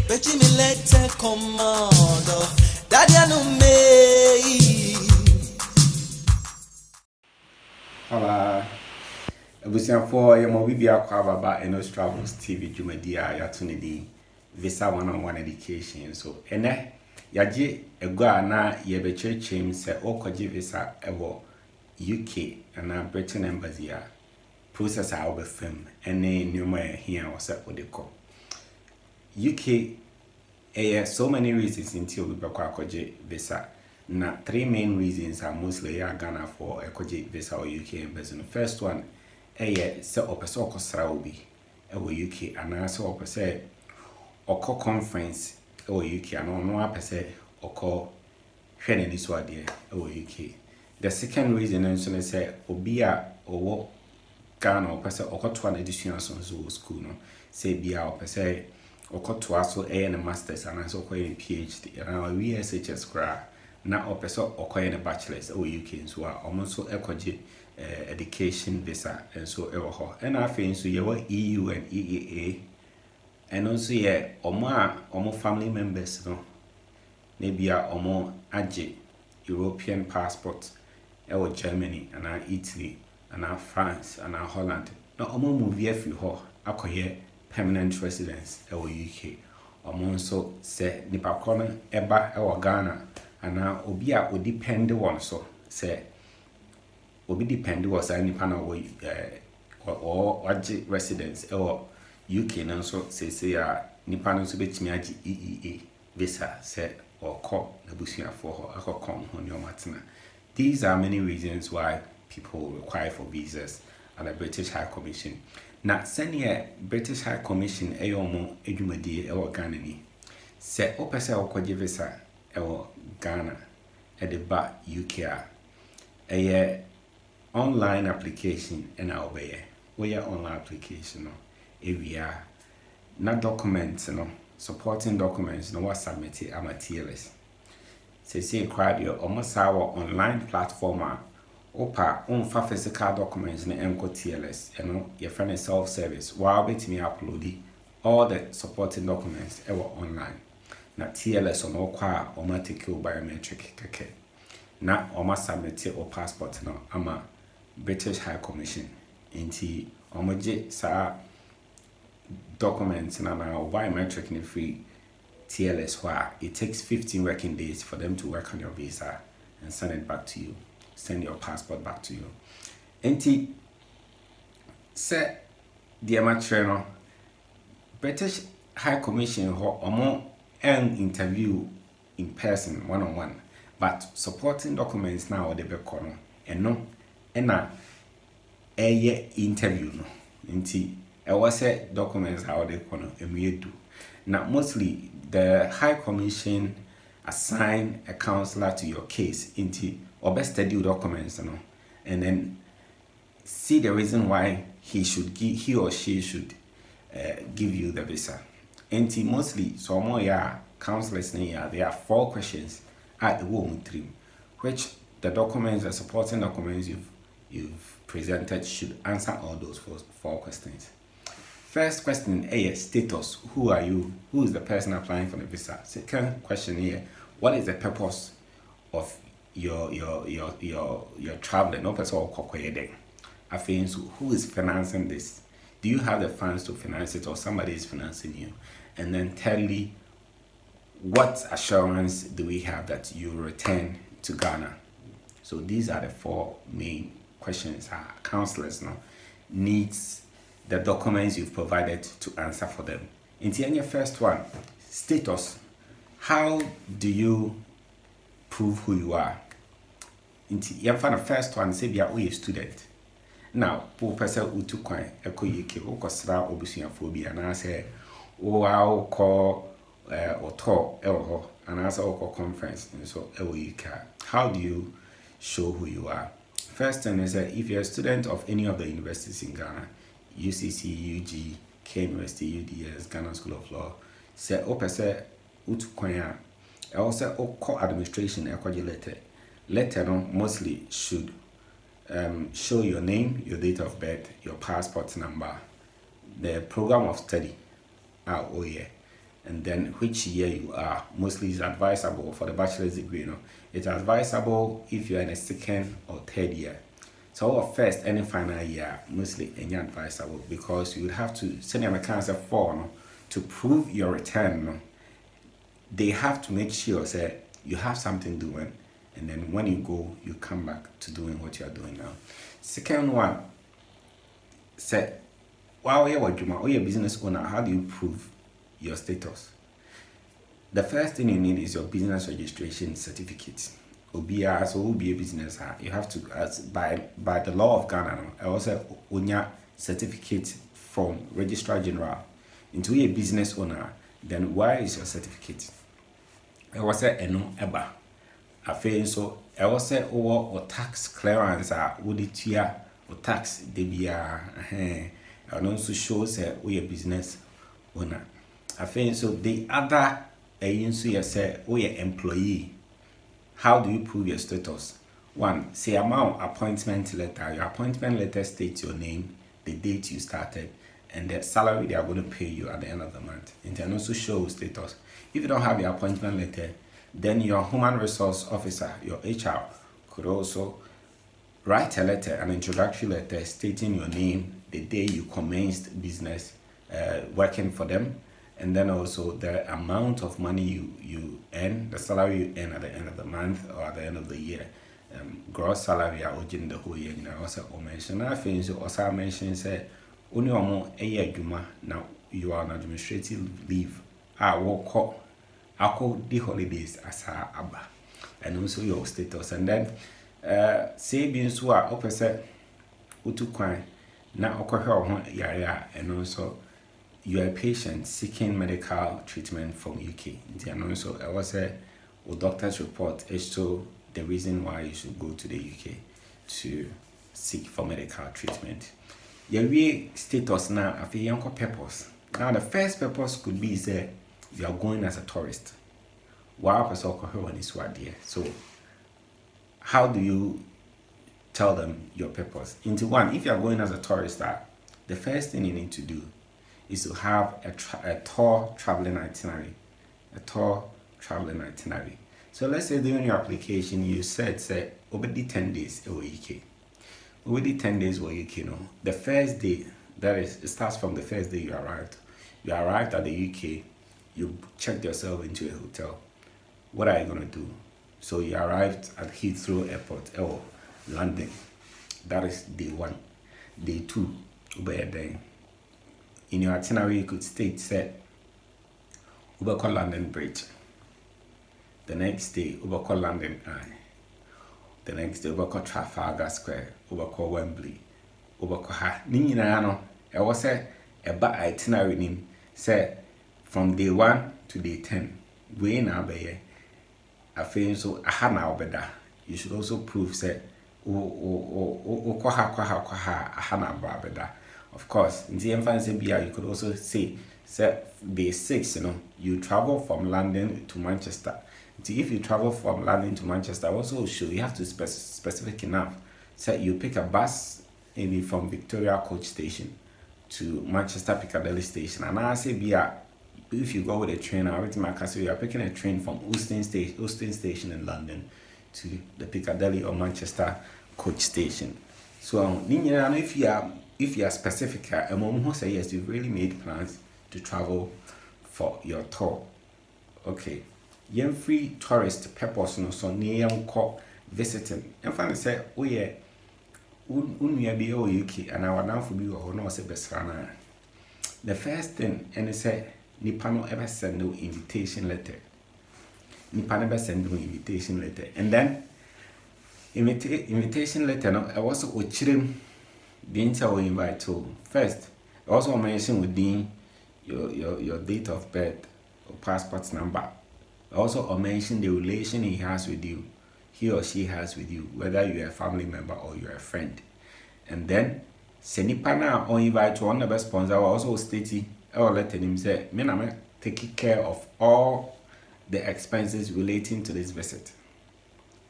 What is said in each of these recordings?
Betty me let commando. Daddy no me. Hola. Ebusian for your mobile about Enostravels TV Jumedia Yatunidi Visa one-on-one education. So ene yaje egwa na yebe chim se okoji visa ewo UK and Britain embassy a process a obefem ene nyoma here or set odeko. UK so many reasons until we bakwakoje visa. Now, 3 main reasons are mostly Ghana for ekoje visa or UK embassy. The first one, se opese okosra obi UK and so opese oko conference UK and no apese oko hwene ni so ade UK. The second reason nso say obi a owo Ghana opese okoto an edition so school no say bia opese okoto aso na masters and so ko PhD and we SHS kra na opeso okoye ne bachelors UK so a omonso ekoje education visa and so ewo ho and afi nso ye wa EU and EEA and also ye omo family members no na bia omo age European passport ewo Germany and Italy and France and Holland na omo move afi ho akoye permanent residence ewo UK omo nso se nipa kono eba ewo Ghana ana obi a o depend on so say obi depend was any panel or residence or UK and so say nipa no so betimi agi EEA visa say or call nabusia for her come on your matna. These are many reasons why people require for visas at the British High Commission. Now senior British High Commission eyomo edwumadi e Ghana ni say opese okoje visa ewo Ghana at the back UK a online application and our way we are online application no area na documents no supporting documents no was submitted am TLS say crowd your almost our online platform opa on physical documents na enko TLS and your friend self service while bet me upload all the supporting documents ever online na TLS on okwa o ma take biometric keke na o ma submit o passport no ama British High Commission inti o mo je sa documents na biometric ni free TLS where it takes 15 working days for them to work on your visa and send it back to you, send your passport back to you. Inti se the amateur no British High Commission ho omo and interview in person one-on-one but supporting documents now they be kono and no na interview no nti e was documents how they kono emiye do now mostly the High Commission assign a counselor to your case into or best study documents no and then see the reason why he or she should give you the visa. And mostly, so more counselors there are 4 questions at the woman trim, which the documents, the supporting documents you've presented should answer all those 4 questions. First question, status. Who are you? Who is the person applying for the visa? Second question here, what is the purpose of your traveling? No person I think who is financing this? Do you have the funds to finance it or somebody is financing you? And then thirdly, what assurance do we have that you return to Ghana? So these are the 4 main questions our counselors now needs the documents you've provided to answer for them. In the first one, status. How do you prove who you are? In the first one, say you're a student. Now, Professor Utukwan, Eko UK, Okosra, Obusian Phobia, and I say, oh, I'll call or talk, and I say, conference, and so, how do you show who you are? First thing is that if you're a student of any of the universities in Ghana, UCC, UG, K University, UDS, Ghana School of Law, say, Opese Utukwan, also, Oko administration, Eko letter, no, mostly should show your name, your date of birth, your passport number, the program of study, oh yeah, and then which year you are. Mostly is advisable for the bachelor's degree. It's advisable if you are in a second or third year. So our first and final year, mostly any advisable, because you would have to send them a cancer form to prove your return. They have to make sure that you have something doing, and then when you go, you come back to doing what you are doing now. Second one, say, while you're a business owner, how do you prove your status? The first thing you need is your business registration certificate. Obia, so will be a business. You have to, as by the law of Ghana, I also own your certificate from Registrar General. Into a business owner, then where is your certificate? I was say eno eba. I feel so. I was say or tax clearance would it here or tax debia. And also shows we a business owner. I feel so. The other you say we are employee. How do you prove your status? One, say amount appointment letter. Your appointment letter states your name, the date you started, and the salary they are going to pay you at the end of the month. And then also show status. If you don't have your appointment letter, then your human resource officer, your HR, could also write a letter, an introductory letter stating your name, the day you commenced business, working for them, and then also the amount of money you earn, the salary you earn at the end of the month or at the end of the year. Gross salary I would in the whole year. I also mention I think so also mention say only more a year now you are on administrative leave. I walk the holidays as a abba and also your status, and then say being so opposite utu kwan na okohwe yarea, and also you are a patient seeking medical treatment from UK. And also I was a doctor's report as to the reason why you should go to the UK to seek for medical treatment. Your status now after your purpose. Now the first purpose could be say you are going as a tourist. Wow, so how do you tell them your purpose? Into one, if you are going as a tourist, the first thing you need to do is to have a tour traveling itinerary. So let's say during your application you said say already 10 days away UK. Already 10 days away UK. The first day, that is, it starts from the first day you arrived. You arrived at the UK, you checked yourself into a hotel. What are you gonna do? So you arrived at Heathrow Airport or London. That is day one. Day two, then in your itinerary you could state set Ubako London Bridge. The next day Ubako London Eye. The next day Ubako Trafalgar Square, Ubako Wembley, Ubako Ha. Ninano, I was a bad itinerary name said from day 1 to day 10. We now be I feel so a hana obeda. You should also prove say of course, in the infancy you could also say day 6, you travel from London to Manchester. If you travel from London to Manchester, also show you have to specific enough. So you pick a bus maybe from Victoria Coach Station to Manchester Piccadilly Station. And I say if you go with a train, I already mark you are picking a train from Euston Station in London to the Piccadilly or Manchester Coach Station. So if you are specific, a mom who say yes, you've really made plans to travel for your tour. Okay. Yen free tourist purpose no so near call visiting. And finally say, oh yeah, we be UK and our now for be or no say besrana. The first thing and say Nipano ever send no invitation letter. Nipano ever send no invitation letter. And then invitation letter no I was chirim the inter invite to first. I also mention within your date of birth or passport number. Also, mention the relation he has with you, he or she has with you, whether you're a family member or you're a friend. And then, Senipana or invite to one of the sponsor also stating or letting him say, I'm taking care of all the expenses relating to this visit.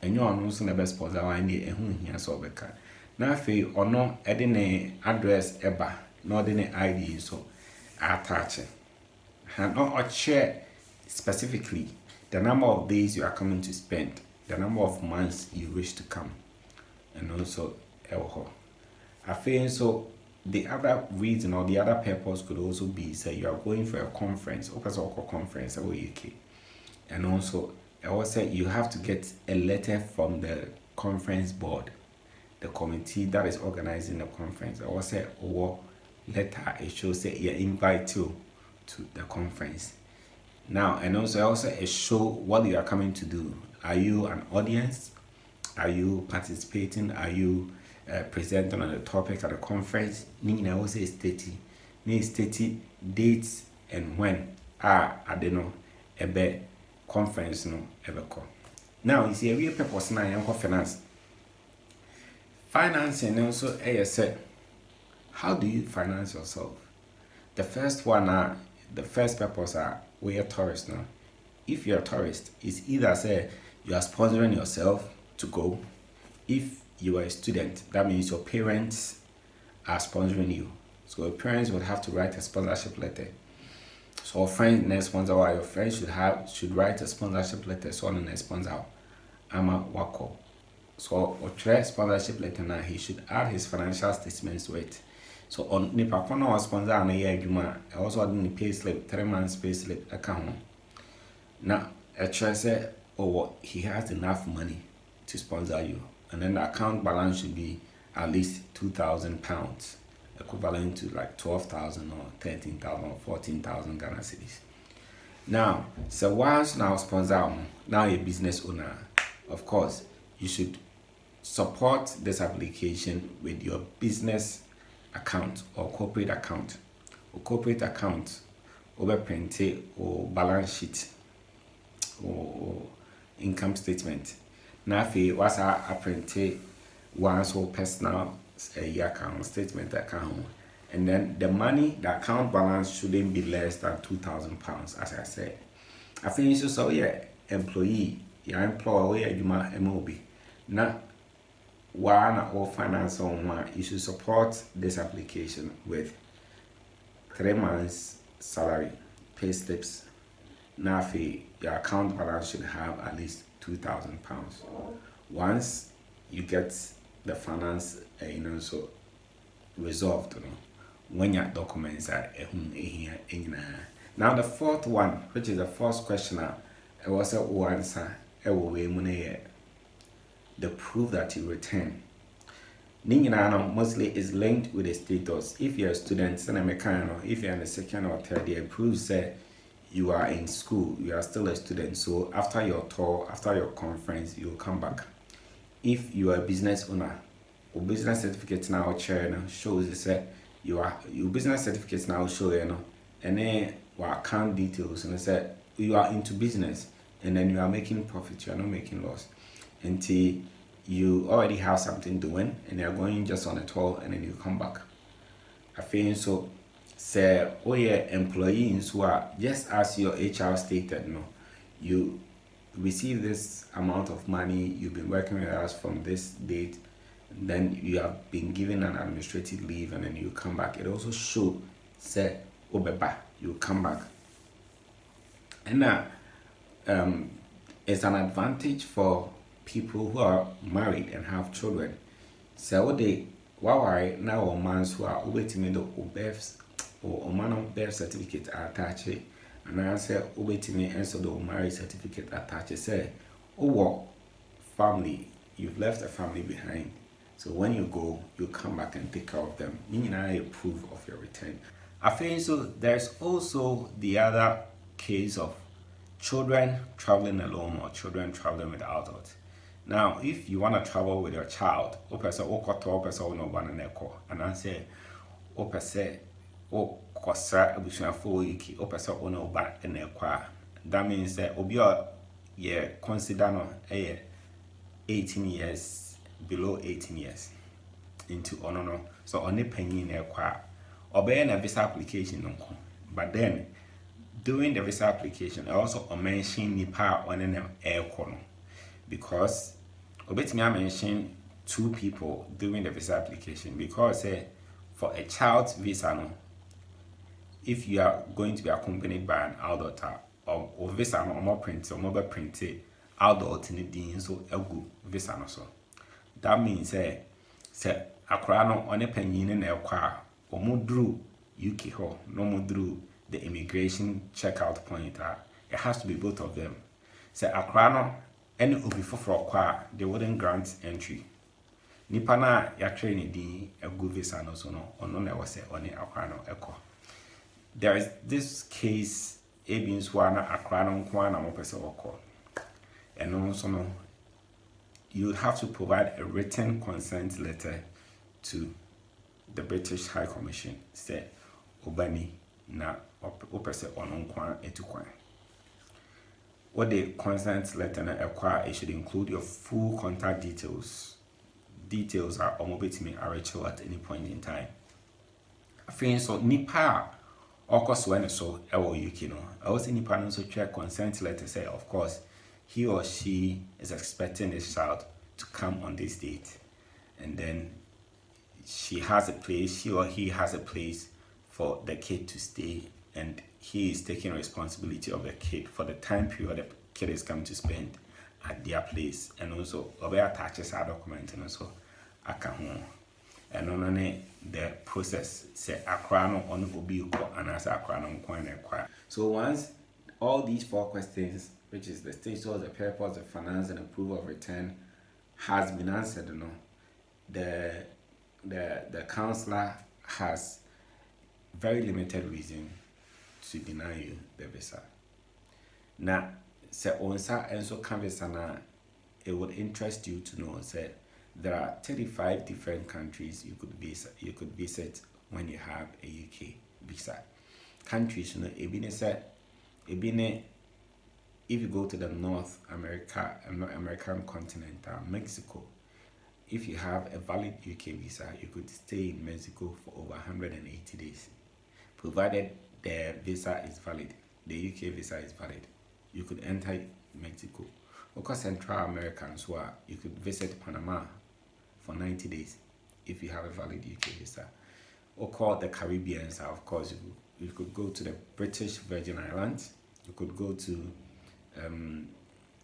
And you're also the best sponsor I need a whom here so beca. Now, fee or no, adding address ever, not any ID so attach it. and not share specifically the number of days you are coming to spend, the number of months you wish to come, and also I feel so. The other reason or the other purpose could also be say you are going for a conference, or conference or UK, and also I will say you have to get a letter from the conference board, the committee that is organizing the conference. I will say or letter it shows say you invite you to the conference. Now, and also it show what you are coming to do. Are you an audience? Are you participating? Are you presenting on the topic at the conference? I also state dates and when I don't know a conference no ever call. Now, you see a real purpose now in finance. Financing also said, how do you finance yourself? The first one the first purpose we are tourists now. If you're a tourist, it's either say you are sponsoring yourself to go. If you are a student, that means your parents are sponsoring you. So your parents would have to write a sponsorship letter. So a friend next sponsor or your friend should write a sponsorship letter. So on a sponsor, Ama Wako. So or sponsorship letter now he should add his financial statements to it. So on the Pacono sponsor and a year Juma, also on the pay slip, 3 months pay slip account. Now a treasure or he has enough money to sponsor you, and then the account balance should be at least £2,000, equivalent to like 12,000 or 13,000 or 14,000 Ghana cedis. Now, so once now sponsor, now a business owner, of course, you should support this application with your business account or corporate account. Or corporate account, over print or balance sheet or income statement. Now, what's a print one so personal account statement account, and then the money, the account balance shouldn't be less than £2,000, as I said. I think so. Yeah, employee, your employer, you might MOB. Now, one or finance on one, you should support this application with 3 months salary, pay slips. Now, your account balance should have at least £2,000. Once you get the finance, so resolved, when your documents are now the fourth one, which is the first question, I was a answer. The proof that you return. Mostly is linked with the status. If you're a student, if you're in the second or third year, it proves that you are in school, you are still a student. So after your tour, after your conference, you will come back. If you are a business owner, or business certificate now shows that your business certificate now show and then account details and say you are into business and then you are making profit, you are not making loss until you already have something doing and you are going just on a tour and then you come back. I feel so. Say, employees who are just as your HR stated, you receive this amount of money, you've been working with us from this date, and then you have been given an administrative leave, and then you come back. It also shows, say, you come back. And now, it's an advantage for people who are married and have children. So now or mans who are waiting the births or man birth certificate are attached, and I say waiting and so the marriage certificate attached. Say, family, you've left a family behind. So when you go, you come back and take care of them. Meaning I approve of your return. I think so. There's also the other case of children traveling alone or children traveling with adults. Now, if you want to travel with your child, and I say, that means that consider 18 years, below 18 years into so on the penny obeying a visa application, but then during the visa application, I also mention Nipa on an air corner because obey I mention 2 people during the visa application because for a child's visa, if you are going to be accompanied by an adult or visa no more print or mobile printed adult in the din so egu visa no so. That means say akra no one panyin na ekwa omudru UK ho no mudru the immigration checkout point. It has to be both of them. Say akra no any obi foforo kwa they wouldn't grant entry. Nipa na ya train di egu visa no so no ono na was say oni akra no eko. There is this case ebins wana akra no kwa na mo pese oko. And also no you have to provide a written consent letter to the British High Commission. Say obani na opese ono kwa etukwan. What the consent letter na ekwa, it should include your full contact details. Details are almost me arrachel at any point in time. I think so nipa okos when so ewo UK no. I was nipa no so check consent letter say of course he or she is expecting this child to come on this date, and then she or he has a place for the kid to stay, and he is taking responsibility of the kid for the time period the kid is coming to spend at their place, and also attaches our document and also account. And on the process say akrano on obi ko anasa akrano nkwan. So once all these 4 questions, which is the status, the purpose, the finance, and approval of return, has been answered, the counselor has very limited reason to deny you the visa. Now, say onsa and so visa na, it would interest you to know that there are 35 different countries you could visit when you have a UK visa. Countries, if you go to the North American continent, Mexico, if you have a valid UK visa, you could stay in Mexico for over 180 days, provided the visa is valid. The UK visa is valid. You could enter Mexico. Of course, Central Americans you could visit Panama for 90 days if you have a valid UK visa. Or call the Caribbeans, of course, you could go to the British Virgin Islands. You could go to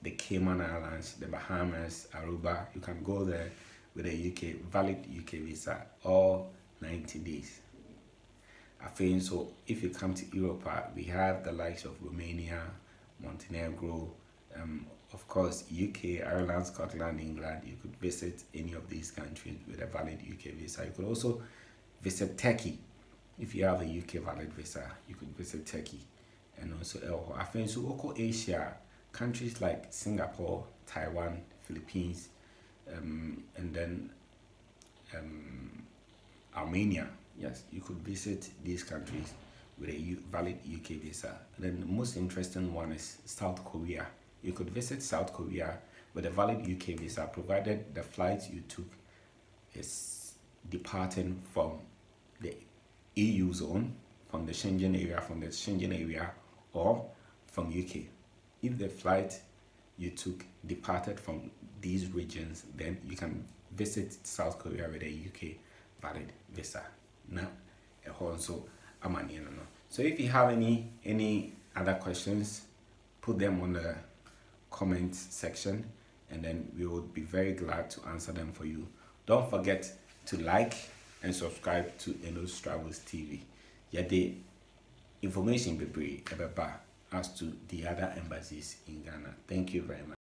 the Cayman Islands, the Bahamas, Aruba. You can go there with a valid UK visa, all 90 days. I think so. If you come to Europe, we have the likes of Romania, Montenegro, of course, UK, Ireland, Scotland, England. You could visit any of these countries with a valid UK visa. You could also visit Turkey. If you have a UK valid visa, you could visit Turkey. And also, I think so. Also, Asia, countries like Singapore, Taiwan, Philippines, and then Armenia. Yes, you could visit these countries with a valid UK visa. And then the most interesting one is South Korea. You could visit South Korea with a valid UK visa, provided the flight you took is departing from the EU zone, from the Schengen area, or from UK. If the flight you took departed from these regions, then you can visit South Korea with a UK valid visa. Now, also so if you have any other questions, put them on the comment section, and then we would be very glad to answer them for you. Don't forget to like and subscribe to Enostravels TV. The information be as to the other embassies in Ghana. Thank you very much.